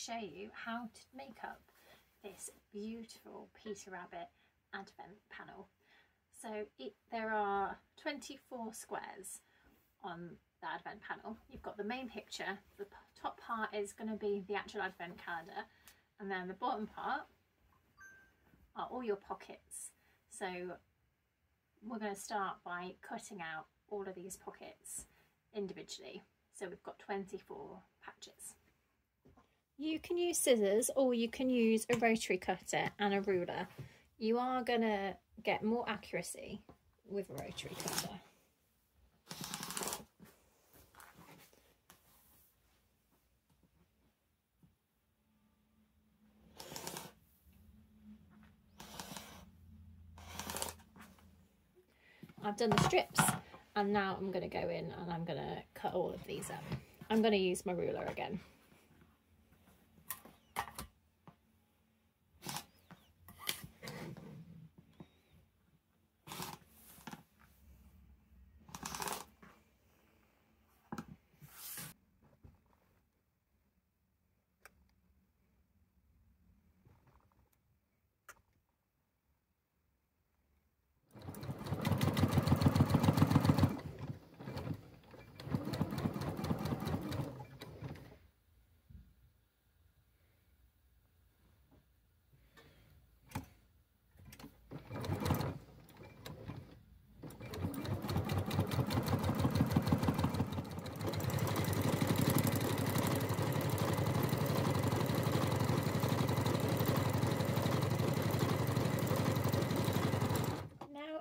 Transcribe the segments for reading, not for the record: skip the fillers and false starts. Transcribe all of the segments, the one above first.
show you how to make up this beautiful Peter Rabbit advent panel. So there are 24 squares on the advent panel. You've got the main picture, the top part is going to be the actual advent calendar, and then the bottom part are all your pockets. So we're going to start by cutting out all of these pockets individually. So we've got 24 patches. You can use scissors or you can use a rotary cutter and a ruler. You are going to get more accuracy with a rotary cutter. I've done the strips and now I'm going to go in and I'm going to cut all of these up. I'm going to use my ruler again.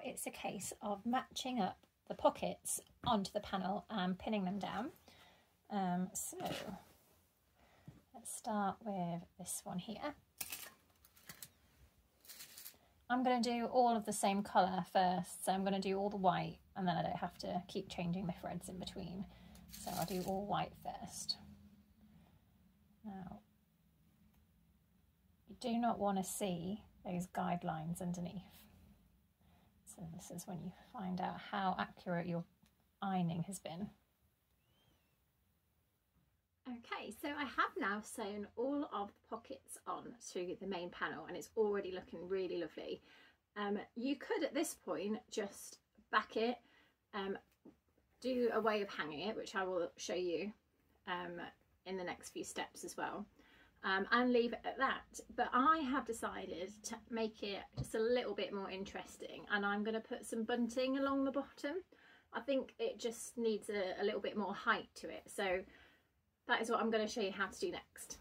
It's a case of matching up the pockets onto the panel and pinning them down. So let's start with this one here. I'm going to do all of the same colour first, so I'm going to do all the white and then I don't have to keep changing the threads in between. So I'll do all white first. Now, you do not want to see those guidelines underneath. So this is when you find out how accurate your ironing has been. Okay, so I have now sewn all of the pockets on to the main panel and it's already looking really lovely. You could at this point just back it, do a way of hanging it, which I will show you in the next few steps as well. And leave it at that, but I have decided to make it just a little bit more interesting and I'm going to put some bunting along the bottom. I think it just needs a little bit more height to it, so that is what I'm going to show you how to do next.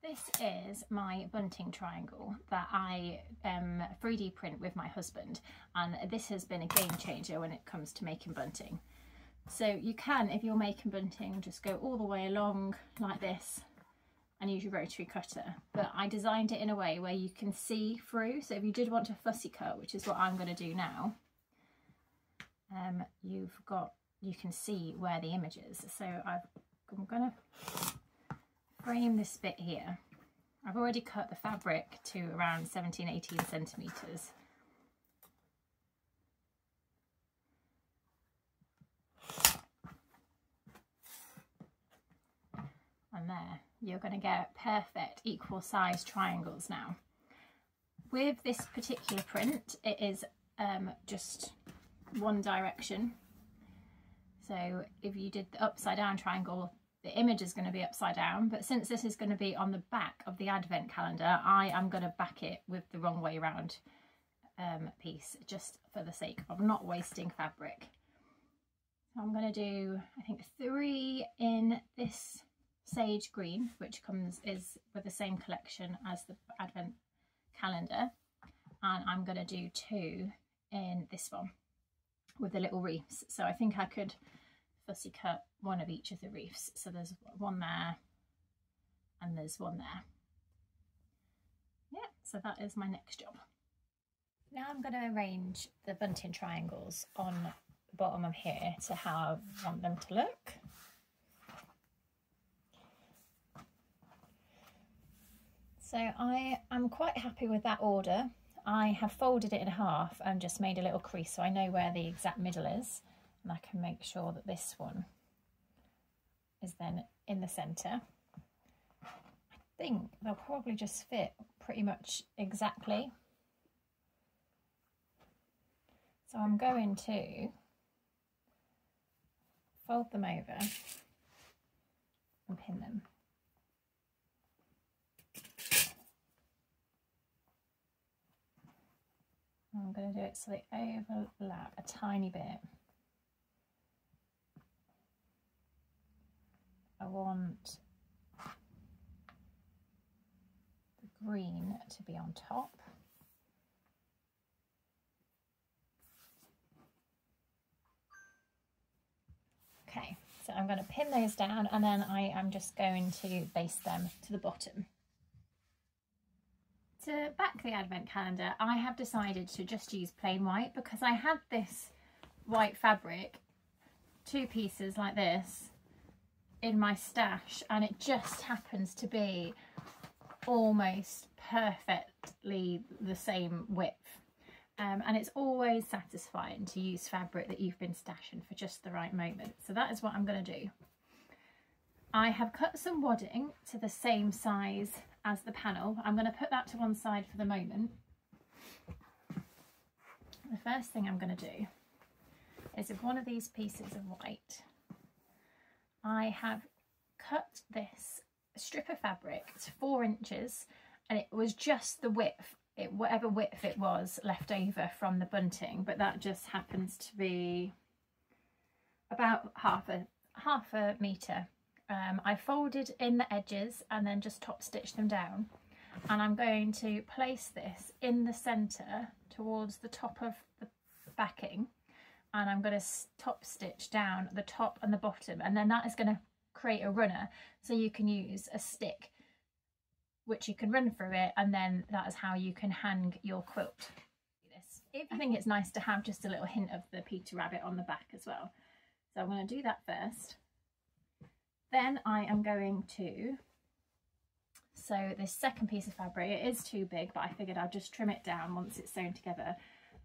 This is my bunting triangle that I 3D print with my husband, and this has been a game changer when it comes to making bunting. So you can, if you're making bunting, just go all the way along like this and use your rotary cutter, but I designed it in a way where you can see through. So if you did want to fussy cut, which is what I'm going to do now, you can see where the image is. So I'm going to frame this bit here. I've already cut the fabric to around 17-18 centimetres. And there, you're going to get perfect equal size triangles now. With this particular print, it is just one direction. So if you did the upside down triangle, the image is going to be upside down, but since this is going to be on the back of the advent calendar, I am going to back it with the wrong way around piece, just for the sake of not wasting fabric. So I'm going to do, I think, 3 in this sage green, which is with the same collection as the advent calendar, and I'm going to do 2 in this one with the little reefs. So I think I could fussy cut one of each of the reefs. So there's one there and there's one there. Yeah, so that is my next job. Now I'm going to arrange the bunting triangles on the bottom of here to how I want them to look. So I am quite happy with that order. I have folded it in half and just made a little crease so I know where the exact middle is, and I can make sure that this one is then in the centre. think they'll probably just fit pretty much exactly. So I'm going to fold them over and pin them. I'm going to do it so they overlap a tiny bit. I want the green to be on top. Okay, so I'm going to pin those down and then I am just going to baste them to the bottom. To back the advent calendar, I have decided to just use plain white because I had this white fabric, 2 pieces like this, in my stash, and it just happens to be almost perfectly the same width. And it's always satisfying to use fabric that you've been stashing for just the right moment. So that is what I'm going to do. I have cut some wadding to the same size as the panel. I'm going to put that to one side for the moment. The first thing I'm going to do is with one of these pieces of white, I have cut this strip of fabric to 4 inches, and it was just the width, whatever width it was left over from the bunting, but that just happens to be about half a metre. I folded in the edges and then just top stitched them down, and I'm going to place this in the centre towards the top of the backing, and I'm going to top stitch down the top and the bottom, and then that is going to create a runner, so you can use a stick which you can run through it, and then that is how you can hang your quilt. I think it's nice to have just a little hint of the Peter Rabbit on the back as well. So I'm going to do that first. Then I am going to sew this second piece of fabric. It is too big, but I figured I'll just trim it down once it's sewn together.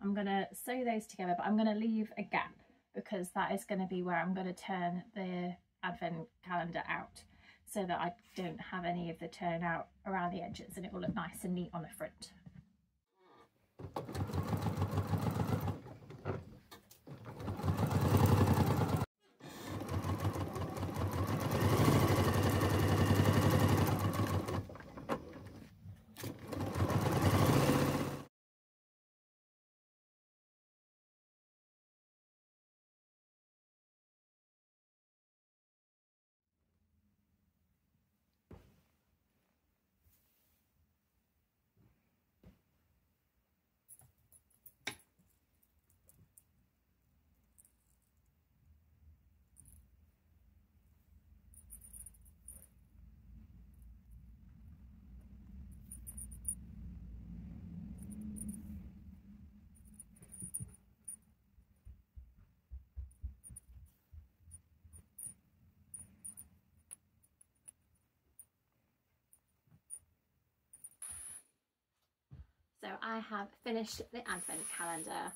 I'm going to sew those together, but I'm going to leave a gap because that is going to be where I'm going to turn the advent calendar out, so that I don't have any of the turn out around the edges, and it will look nice and neat on the front. So I have finished the advent calendar.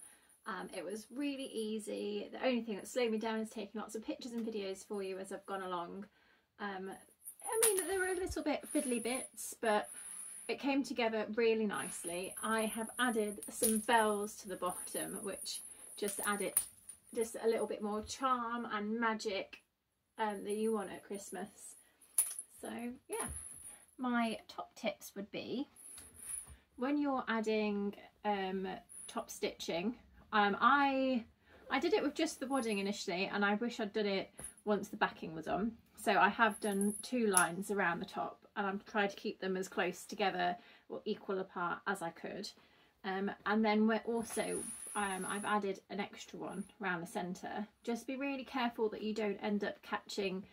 It was really easy. The only thing that slowed me down is taking lots of pictures and videos for you as I've gone along. I mean, there were a little bit fiddly bits, but it came together really nicely. I have added some bells to the bottom, which just added just a little bit more charm and magic that you want at Christmas. So yeah, my top tips would be, when you're adding top stitching, I did it with just the wadding initially, and I wish I'd done it once the backing was on. So I have done 2 lines around the top, and I'm trying to keep them as close together or equal apart as I could. And then we're also I've added an extra one around the centre. Just be really careful that you don't end up catching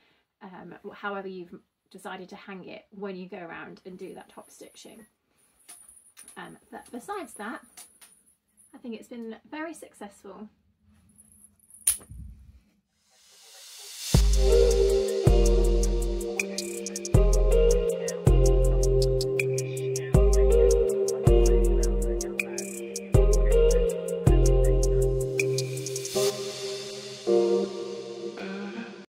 however you've decided to hang it when you go around and do that top stitching. But besides that, I think it's been very successful.